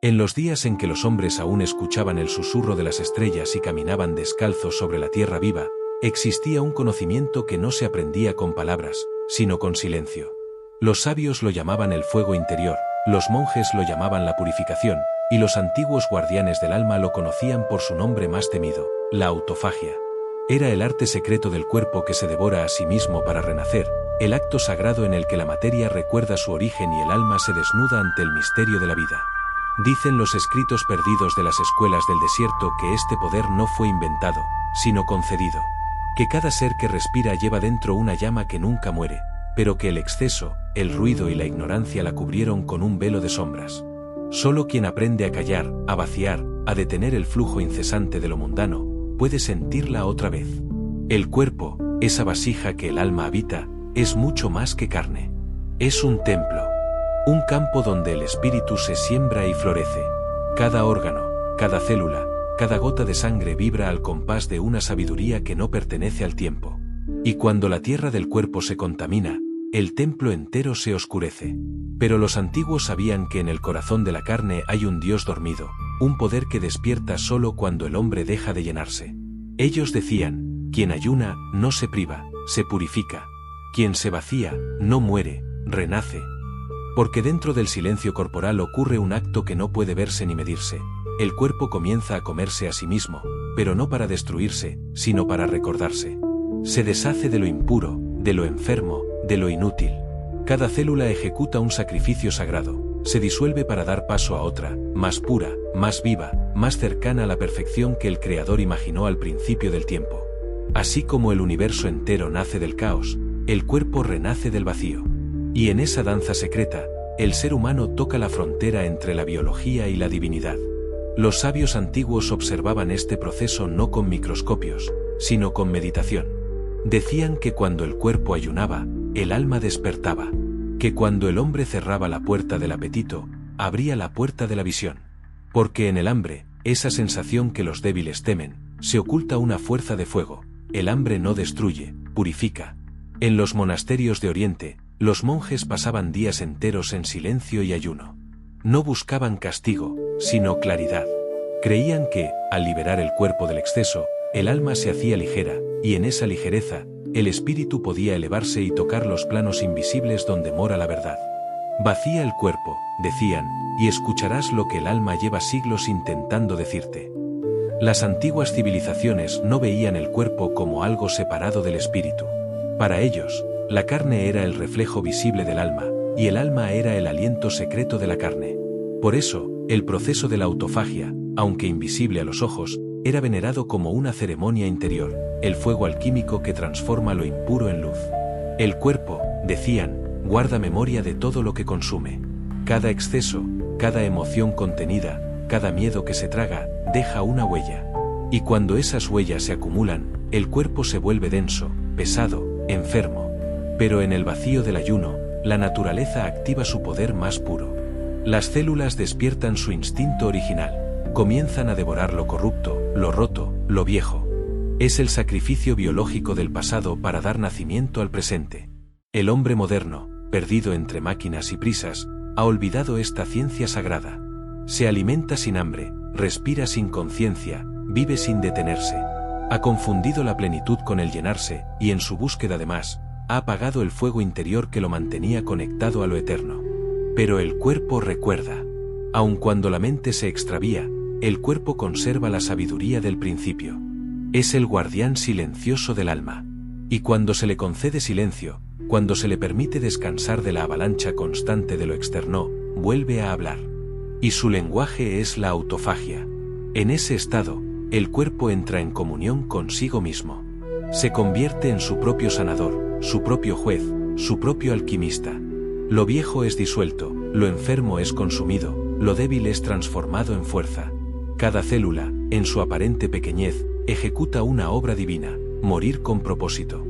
En los días en que los hombres aún escuchaban el susurro de las estrellas y caminaban descalzos sobre la tierra viva, existía un conocimiento que no se aprendía con palabras, sino con silencio. Los sabios lo llamaban el fuego interior, los monjes lo llamaban la purificación, y los antiguos guardianes del alma lo conocían por su nombre más temido, la autofagia. Era el arte secreto del cuerpo que se devora a sí mismo para renacer, el acto sagrado en el que la materia recuerda su origen y el alma se desnuda ante el misterio de la vida. Dicen los escritos perdidos de las escuelas del desierto que este poder no fue inventado, sino concedido. Que cada ser que respira lleva dentro una llama que nunca muere, pero que el exceso, el ruido y la ignorancia la cubrieron con un velo de sombras. Solo quien aprende a callar, a vaciar, a detener el flujo incesante de lo mundano, puede sentirla otra vez. El cuerpo, esa vasija que el alma habita, es mucho más que carne. Es un templo. Un campo donde el espíritu se siembra y florece. Cada órgano, cada célula, cada gota de sangre vibra al compás de una sabiduría que no pertenece al tiempo. Y cuando la tierra del cuerpo se contamina, el templo entero se oscurece. Pero los antiguos sabían que en el corazón de la carne hay un Dios dormido, un poder que despierta solo cuando el hombre deja de llenarse. Ellos decían, quien ayuna, no se priva, se purifica. Quien se vacía, no muere, renace. Porque dentro del silencio corporal ocurre un acto que no puede verse ni medirse. El cuerpo comienza a comerse a sí mismo, pero no para destruirse, sino para recordarse. Se deshace de lo impuro, de lo enfermo, de lo inútil. Cada célula ejecuta un sacrificio sagrado, se disuelve para dar paso a otra, más pura, más viva, más cercana a la perfección que el Creador imaginó al principio del tiempo. Así como el universo entero nace del caos, el cuerpo renace del vacío. Y en esa danza secreta, el ser humano toca la frontera entre la biología y la divinidad. Los sabios antiguos observaban este proceso no con microscopios, sino con meditación. Decían que cuando el cuerpo ayunaba, el alma despertaba, que cuando el hombre cerraba la puerta del apetito, abría la puerta de la visión. Porque en el hambre, esa sensación que los débiles temen, se oculta una fuerza de fuego. El hambre no destruye, purifica. En los monasterios de Oriente, los monjes pasaban días enteros en silencio y ayuno. No buscaban castigo, sino claridad. Creían que, al liberar el cuerpo del exceso, el alma se hacía ligera, y en esa ligereza, el espíritu podía elevarse y tocar los planos invisibles donde mora la verdad. Vacía el cuerpo, decían, y escucharás lo que el alma lleva siglos intentando decirte. Las antiguas civilizaciones no veían el cuerpo como algo separado del espíritu. Para ellos, la carne era el reflejo visible del alma, y el alma era el aliento secreto de la carne. Por eso, el proceso de la autofagia, aunque invisible a los ojos, era venerado como una ceremonia interior, el fuego alquímico que transforma lo impuro en luz. El cuerpo, decían, guarda memoria de todo lo que consume. Cada exceso, cada emoción contenida, cada miedo que se traga, deja una huella. Y cuando esas huellas se acumulan, el cuerpo se vuelve denso, pesado, enfermo. Pero en el vacío del ayuno, la naturaleza activa su poder más puro. Las células despiertan su instinto original, comienzan a devorar lo corrupto, lo roto, lo viejo. Es el sacrificio biológico del pasado para dar nacimiento al presente. El hombre moderno, perdido entre máquinas y prisas, ha olvidado esta ciencia sagrada. Se alimenta sin hambre, respira sin conciencia, vive sin detenerse. Ha confundido la plenitud con el llenarse, y en su búsqueda de más, ha apagado el fuego interior que lo mantenía conectado a lo eterno. Pero el cuerpo recuerda. Aun cuando la mente se extravía, el cuerpo conserva la sabiduría del principio. Es el guardián silencioso del alma. Y cuando se le concede silencio, cuando se le permite descansar de la avalancha constante de lo externo, vuelve a hablar. Y su lenguaje es la autofagia. En ese estado, el cuerpo entra en comunión consigo mismo. Se convierte en su propio sanador, su propio juez, su propio alquimista. Lo viejo es disuelto, lo enfermo es consumido, lo débil es transformado en fuerza. Cada célula, en su aparente pequeñez, ejecuta una obra divina, morir con propósito.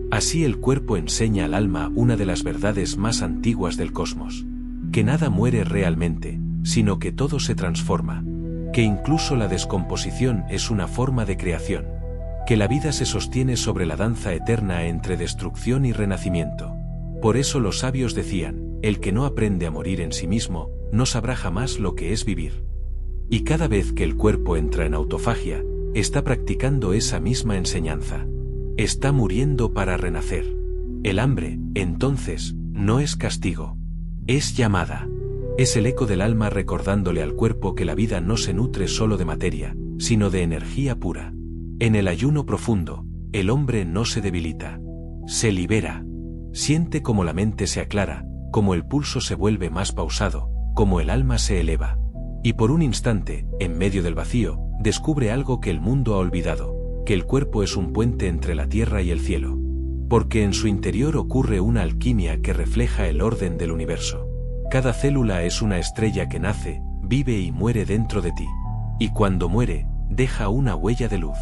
Así el cuerpo enseña al alma una de las verdades más antiguas del cosmos. Que nada muere realmente, sino que todo se transforma. Que incluso la descomposición es una forma de creación. Que la vida se sostiene sobre la danza eterna entre destrucción y renacimiento. Por eso los sabios decían, el que no aprende a morir en sí mismo, no sabrá jamás lo que es vivir. Y cada vez que el cuerpo entra en autofagia, está practicando esa misma enseñanza. Está muriendo para renacer. El hambre, entonces, no es castigo. Es llamada. Es el eco del alma recordándole al cuerpo que la vida no se nutre solo de materia, sino de energía pura. En el ayuno profundo, el hombre no se debilita. Se libera. Siente como la mente se aclara, como el pulso se vuelve más pausado, como el alma se eleva. Y por un instante, en medio del vacío, descubre algo que el mundo ha olvidado, que el cuerpo es un puente entre la tierra y el cielo. Porque en su interior ocurre una alquimia que refleja el orden del universo. Cada célula es una estrella que nace, vive y muere dentro de ti. Y cuando muere, deja una huella de luz.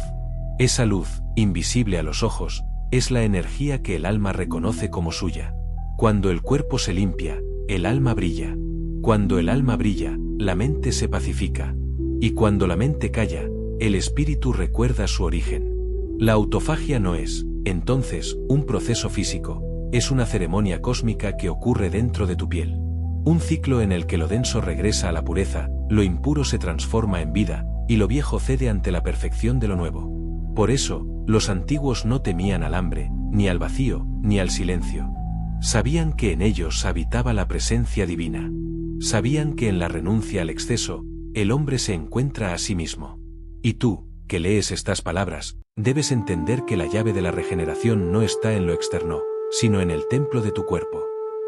Esa luz, invisible a los ojos, es la energía que el alma reconoce como suya. Cuando el cuerpo se limpia, el alma brilla. Cuando el alma brilla, la mente se pacifica. Y cuando la mente calla, el espíritu recuerda su origen. La autofagia no es, entonces, un proceso físico, es una ceremonia cósmica que ocurre dentro de tu piel. Un ciclo en el que lo denso regresa a la pureza, lo impuro se transforma en vida, y lo viejo cede ante la perfección de lo nuevo. Por eso, los antiguos no temían al hambre, ni al vacío, ni al silencio. Sabían que en ellos habitaba la presencia divina. Sabían que en la renuncia al exceso, el hombre se encuentra a sí mismo. Y tú, que lees estas palabras, debes entender que la llave de la regeneración no está en lo externo, sino en el templo de tu cuerpo.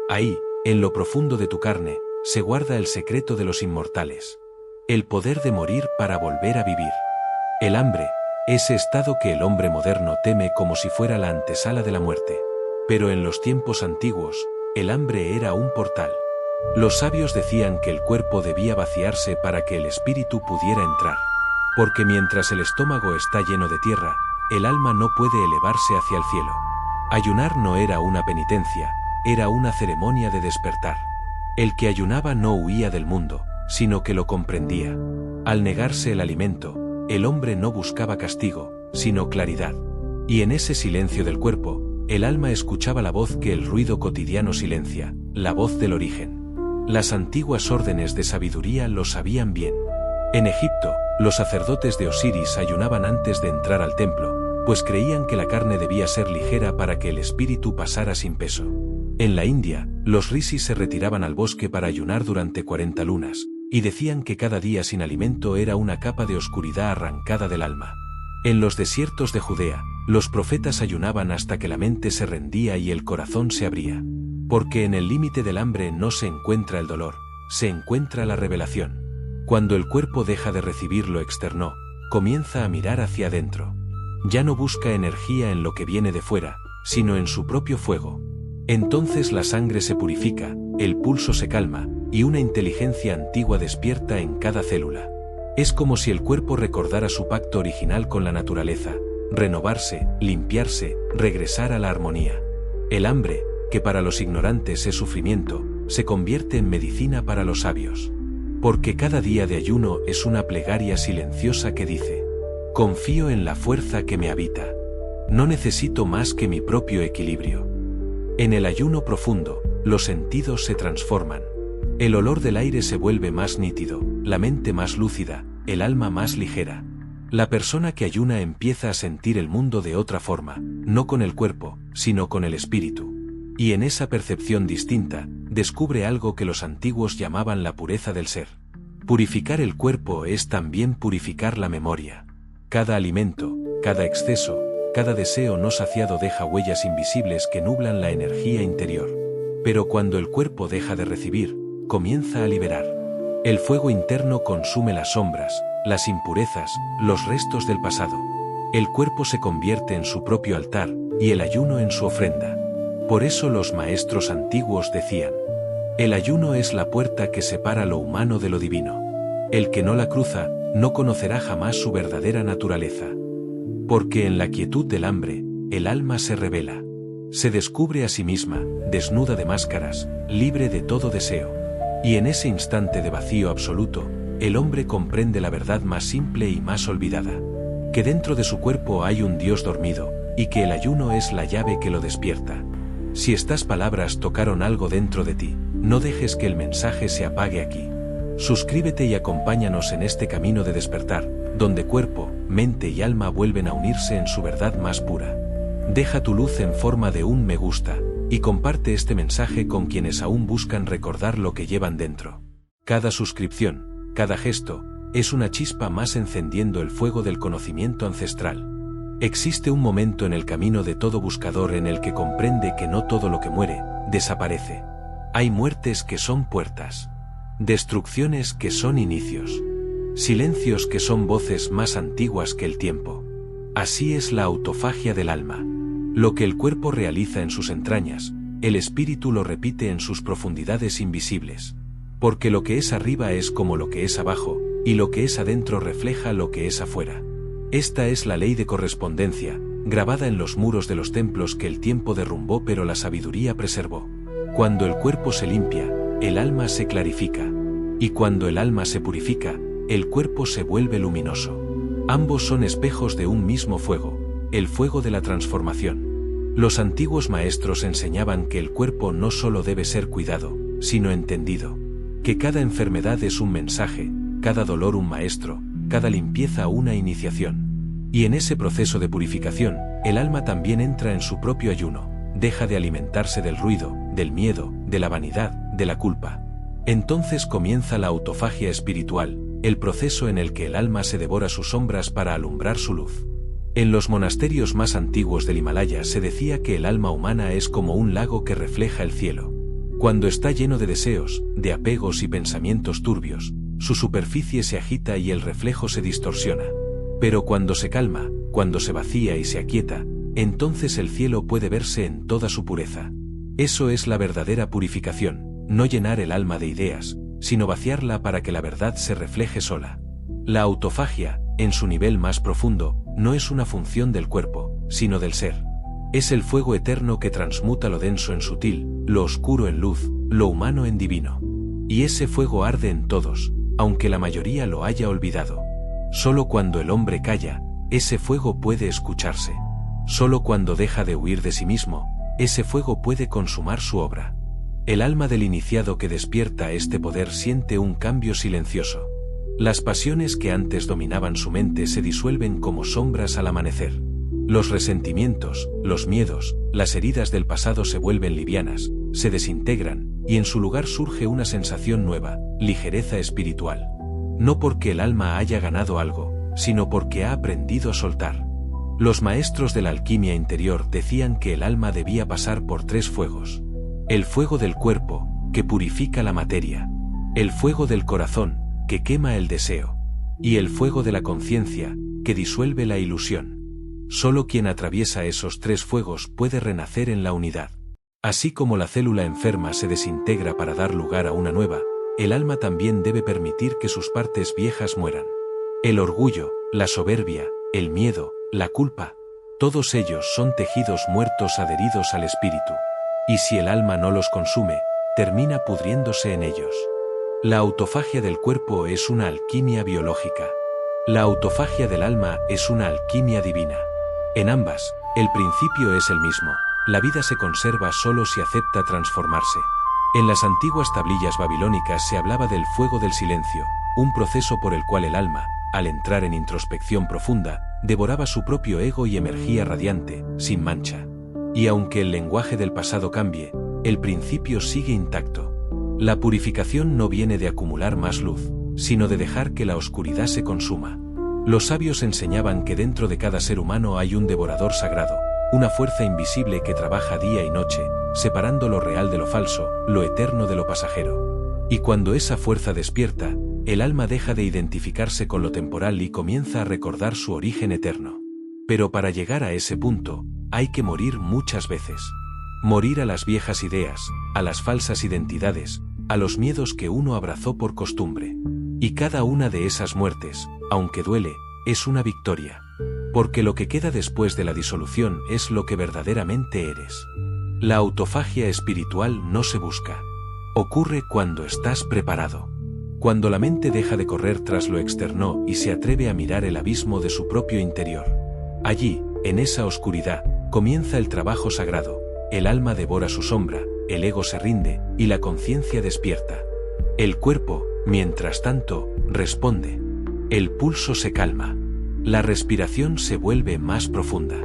Ahí, en lo profundo de tu carne, se guarda el secreto de los inmortales. El poder de morir para volver a vivir. El hambre, ese estado que el hombre moderno teme como si fuera la antesala de la muerte. Pero en los tiempos antiguos, el hambre era un portal. Los sabios decían que el cuerpo debía vaciarse para que el espíritu pudiera entrar. Porque mientras el estómago está lleno de tierra, el alma no puede elevarse hacia el cielo. Ayunar no era una penitencia, era una ceremonia de despertar. El que ayunaba no huía del mundo, sino que lo comprendía. Al negarse el alimento, el hombre no buscaba castigo, sino claridad. Y en ese silencio del cuerpo, el alma escuchaba la voz que el ruido cotidiano silencia, la voz del origen. Las antiguas órdenes de sabiduría lo sabían bien. En Egipto, los sacerdotes de Osiris ayunaban antes de entrar al templo, pues creían que la carne debía ser ligera para que el espíritu pasara sin peso. En la India, los rishis se retiraban al bosque para ayunar durante 40 lunas, y decían que cada día sin alimento era una capa de oscuridad arrancada del alma. En los desiertos de Judea, los profetas ayunaban hasta que la mente se rendía y el corazón se abría. Porque en el límite del hambre no se encuentra el dolor, se encuentra la revelación. Cuando el cuerpo deja de recibir lo externo, comienza a mirar hacia adentro. Ya no busca energía en lo que viene de fuera, sino en su propio fuego. Entonces la sangre se purifica, el pulso se calma, y una inteligencia antigua despierta en cada célula. Es como si el cuerpo recordara su pacto original con la naturaleza, renovarse, limpiarse, regresar a la armonía. El hambre, que para los ignorantes es sufrimiento, se convierte en medicina para los sabios. Porque cada día de ayuno es una plegaria silenciosa que dice: confío en la fuerza que me habita. No necesito más que mi propio equilibrio. En el ayuno profundo, los sentidos se transforman. El olor del aire se vuelve más nítido, la mente más lúcida, el alma más ligera. La persona que ayuna empieza a sentir el mundo de otra forma, no con el cuerpo, sino con el espíritu. Y en esa percepción distinta, descubre algo que los antiguos llamaban la pureza del ser. Purificar el cuerpo es también purificar la memoria. Cada alimento, cada exceso, cada deseo no saciado deja huellas invisibles que nublan la energía interior. Pero cuando el cuerpo deja de recibir, comienza a liberar. El fuego interno consume las sombras, las impurezas, los restos del pasado. El cuerpo se convierte en su propio altar, y el ayuno en su ofrenda. Por eso los maestros antiguos decían: el ayuno es la puerta que separa lo humano de lo divino. El que no la cruza, no conocerá jamás su verdadera naturaleza. Porque en la quietud del hambre, el alma se revela. Se descubre a sí misma, desnuda de máscaras, libre de todo deseo. Y en ese instante de vacío absoluto, el hombre comprende la verdad más simple y más olvidada. Que dentro de su cuerpo hay un Dios dormido, y que el ayuno es la llave que lo despierta. Si estas palabras tocaron algo dentro de ti, no dejes que el mensaje se apague aquí. Suscríbete y acompáñanos en este camino de despertar, donde cuerpo, mente y alma vuelven a unirse en su verdad más pura. Deja tu luz en forma de un me gusta, y comparte este mensaje con quienes aún buscan recordar lo que llevan dentro. Cada suscripción, cada gesto, es una chispa más encendiendo el fuego del conocimiento ancestral. Existe un momento en el camino de todo buscador en el que comprende que no todo lo que muere, desaparece. Hay muertes que son puertas. Destrucciones que son inicios. Silencios que son voces más antiguas que el tiempo. Así es la autofagia del alma. Lo que el cuerpo realiza en sus entrañas, el espíritu lo repite en sus profundidades invisibles. Porque lo que es arriba es como lo que es abajo, y lo que es adentro refleja lo que es afuera. Esta es la ley de correspondencia, grabada en los muros de los templos que el tiempo derrumbó pero la sabiduría preservó. Cuando el cuerpo se limpia, el alma se clarifica. Y cuando el alma se purifica, el cuerpo se vuelve luminoso. Ambos son espejos de un mismo fuego, el fuego de la transformación. Los antiguos maestros enseñaban que el cuerpo no solo debe ser cuidado, sino entendido. Que cada enfermedad es un mensaje, cada dolor un maestro, cada limpieza una iniciación. Y en ese proceso de purificación, el alma también entra en su propio ayuno, deja de alimentarse del ruido, del miedo, de la vanidad, de la culpa. Entonces comienza la autofagia espiritual, el proceso en el que el alma se devora sus sombras para alumbrar su luz. En los monasterios más antiguos del Himalaya se decía que el alma humana es como un lago que refleja el cielo. Cuando está lleno de deseos, de apegos y pensamientos turbios, su superficie se agita y el reflejo se distorsiona. Pero cuando se calma, cuando se vacía y se aquieta, entonces el cielo puede verse en toda su pureza. Eso es la verdadera purificación, no llenar el alma de ideas, sino vaciarla para que la verdad se refleje sola. La autofagia, en su nivel más profundo, no es una función del cuerpo, sino del ser. Es el fuego eterno que transmuta lo denso en sutil, lo oscuro en luz, lo humano en divino. Y ese fuego arde en todos, aunque la mayoría lo haya olvidado. Solo cuando el hombre calla, ese fuego puede escucharse. Solo cuando deja de huir de sí mismo, ese fuego puede consumar su obra. El alma del iniciado que despierta este poder siente un cambio silencioso. Las pasiones que antes dominaban su mente se disuelven como sombras al amanecer. Los resentimientos, los miedos, las heridas del pasado se vuelven livianas, se desintegran, y en su lugar surge una sensación nueva, ligereza espiritual. No porque el alma haya ganado algo, sino porque ha aprendido a soltar. Los maestros de la alquimia interior decían que el alma debía pasar por 3 fuegos. El fuego del cuerpo, que purifica la materia. El fuego del corazón, que quema el deseo. Y el fuego de la conciencia, que disuelve la ilusión. Solo quien atraviesa esos 3 fuegos puede renacer en la unidad. Así como la célula enferma se desintegra para dar lugar a una nueva, el alma también debe permitir que sus partes viejas mueran. El orgullo, la soberbia, el miedo, la culpa, todos ellos son tejidos muertos adheridos al espíritu. Y si el alma no los consume, termina pudriéndose en ellos. La autofagia del cuerpo es una alquimia biológica. La autofagia del alma es una alquimia divina. En ambas, el principio es el mismo. La vida se conserva solo si acepta transformarse. En las antiguas tablillas babilónicas se hablaba del fuego del silencio, un proceso por el cual el alma, al entrar en introspección profunda, devoraba su propio ego y emergía radiante, sin mancha. Y aunque el lenguaje del pasado cambie, el principio sigue intacto. La purificación no viene de acumular más luz, sino de dejar que la oscuridad se consuma. Los sabios enseñaban que dentro de cada ser humano hay un devorador sagrado, una fuerza invisible que trabaja día y noche, separando lo real de lo falso, lo eterno de lo pasajero. Y cuando esa fuerza despierta, el alma deja de identificarse con lo temporal y comienza a recordar su origen eterno. Pero para llegar a ese punto, hay que morir muchas veces. Morir a las viejas ideas, a las falsas identidades, a los miedos que uno abrazó por costumbre. Y cada una de esas muertes, aunque duele, es una victoria. Porque lo que queda después de la disolución es lo que verdaderamente eres. La autofagia espiritual no se busca. Ocurre cuando estás preparado. Cuando la mente deja de correr tras lo externo y se atreve a mirar el abismo de su propio interior. Allí, en esa oscuridad, comienza el trabajo sagrado. El alma devora su sombra, el ego se rinde, y la conciencia despierta. El cuerpo, mientras tanto, responde. El pulso se calma. La respiración se vuelve más profunda.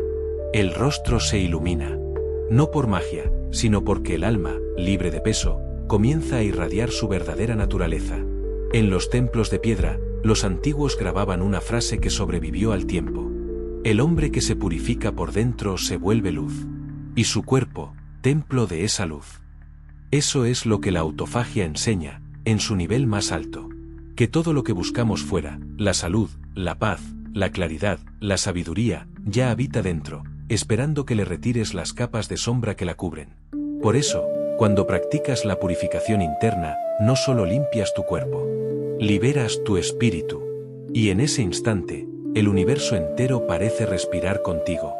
El rostro se ilumina. No por magia, sino porque el alma, libre de peso, comienza a irradiar su verdadera naturaleza. En los templos de piedra, los antiguos grababan una frase que sobrevivió al tiempo. El hombre que se purifica por dentro se vuelve luz. Y su cuerpo, templo de esa luz. Eso es lo que la autofagia enseña, en su nivel más alto. Que todo lo que buscamos fuera, la salud, la paz, la claridad, la sabiduría, ya habita dentro, esperando que le retires las capas de sombra que la cubren. Por eso, cuando practicas la purificación interna, no solo limpias tu cuerpo, liberas tu espíritu. Y en ese instante, el universo entero parece respirar contigo.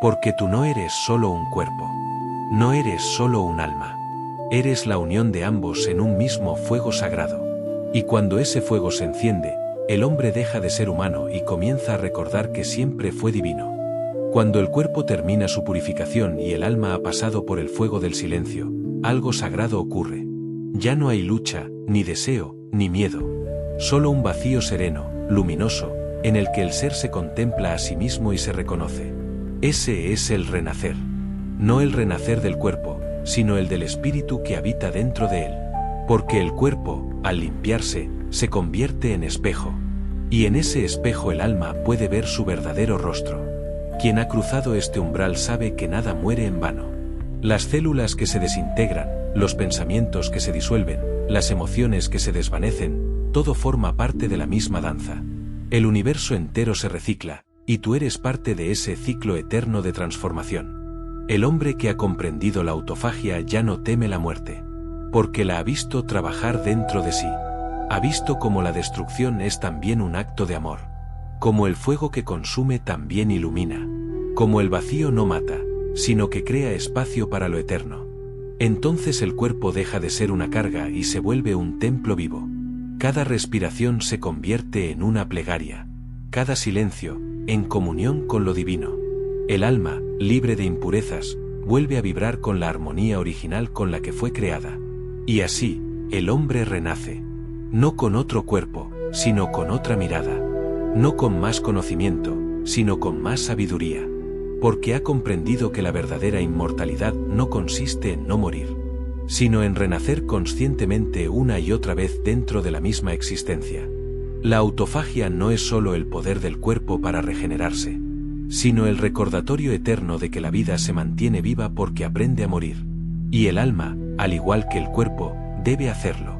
Porque tú no eres solo un cuerpo. No eres solo un alma. Eres la unión de ambos en un mismo fuego sagrado. Y cuando ese fuego se enciende, el hombre deja de ser humano y comienza a recordar que siempre fue divino. Cuando el cuerpo termina su purificación y el alma ha pasado por el fuego del silencio, algo sagrado ocurre. Ya no hay lucha, ni deseo, ni miedo. Solo un vacío sereno, luminoso, en el que el ser se contempla a sí mismo y se reconoce. Ese es el renacer. No el renacer del cuerpo, sino el del espíritu que habita dentro de él. Porque el cuerpo, al limpiarse, se convierte en espejo. Y en ese espejo el alma puede ver su verdadero rostro. Quien ha cruzado este umbral sabe que nada muere en vano. Las células que se desintegran, los pensamientos que se disuelven, las emociones que se desvanecen, todo forma parte de la misma danza. El universo entero se recicla, y tú eres parte de ese ciclo eterno de transformación. El hombre que ha comprendido la autofagia ya no teme la muerte, porque la ha visto trabajar dentro de sí. Ha visto cómo la destrucción es también un acto de amor. Como el fuego que consume también ilumina. Como el vacío no mata, sino que crea espacio para lo eterno. Entonces el cuerpo deja de ser una carga y se vuelve un templo vivo. Cada respiración se convierte en una plegaria. Cada silencio, en comunión con lo divino. El alma, libre de impurezas, vuelve a vibrar con la armonía original con la que fue creada. Y así, el hombre renace. No con otro cuerpo, sino con otra mirada. No con más conocimiento, sino con más sabiduría. Porque ha comprendido que la verdadera inmortalidad no consiste en no morir, sino en renacer conscientemente una y otra vez dentro de la misma existencia. La autofagia no es solo el poder del cuerpo para regenerarse, sino el recordatorio eterno de que la vida se mantiene viva porque aprende a morir. Y el alma, al igual que el cuerpo, debe hacerlo.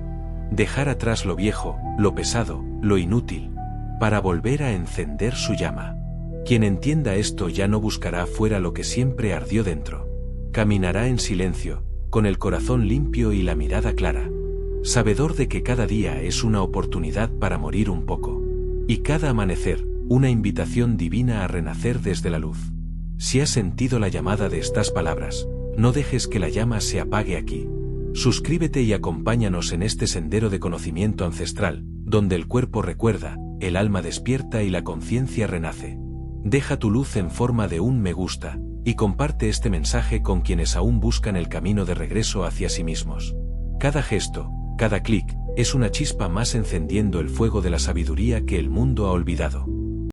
Dejar atrás lo viejo, lo pesado, lo inútil, para volver a encender su llama. Quien entienda esto ya no buscará fuera lo que siempre ardió dentro. Caminará en silencio, con el corazón limpio y la mirada clara, sabedor de que cada día es una oportunidad para morir un poco. Y cada amanecer, una invitación divina a renacer desde la luz. Si has sentido la llamada de estas palabras, no dejes que la llama se apague aquí. Suscríbete y acompáñanos en este sendero de conocimiento ancestral, donde el cuerpo recuerda, el alma despierta y la conciencia renace. Deja tu luz en forma de un me gusta, y comparte este mensaje con quienes aún buscan el camino de regreso hacia sí mismos. Cada gesto, cada clic, es una chispa más encendiendo el fuego de la sabiduría que el mundo ha olvidado.